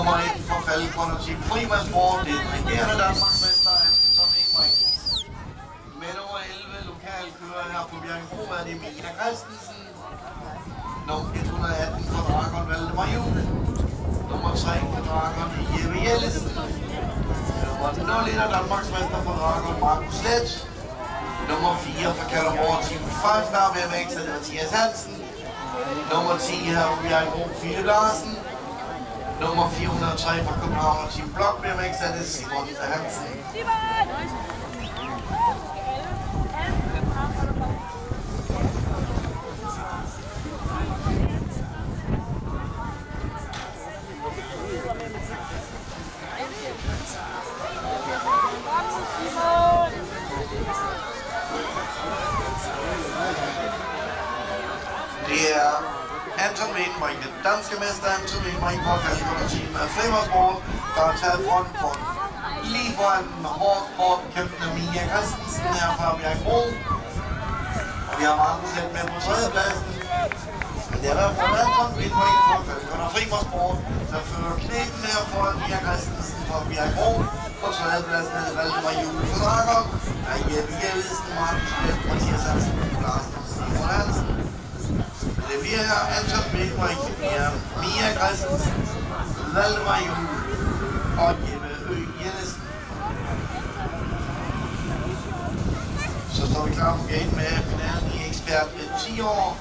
Nummer 1 for Falcon og Team Frimandssport, det er den regerende Danmarksmester, som Ingebrigt. Med nummer 11 lokalkører her på Bjergbro er det Mina Christensen. Nummer 118 for Dragon Valdemar Juhl. Nummer 3 for Dragon Jeppe Jellesen. Nummer 01 er Danmarksmester for Dragon Markus Let. Nummer 4 for Kalundborg Team 5 Star BMX er det Mathias Hansen. Nummer 10 her på Bjergbro Philip Larsen. Nummer 403 fra København Team Blok BMX er det Simon Hansen. Det er Anton Winbrink, den danske mester Anton Winbrink fra Falcon og Team Frimandssport, der har taget fronten for lige foran den hårdt kæmpende Mia Christensen her fra Bjergbro. Og vi har Markus Let med på tredjepladsen. Men det er i hvert fald Anton Winbrink fra Falcon og Frimandssport, der fører knækken her foran Mia Christensen fra Bjergbro. På tredjepladsen er det Valdemar Juhl for Dragon, der er Jeppe Jellesen, Markus Let, Mathias Hansen, Larsen og Simon Hansen. Det bliver her Anton Winbrink, Mia Christensen, Valdemar Juhl og Jeppe Jellesen. Så står vi klar på gate med finalen i ekspert med 10 år.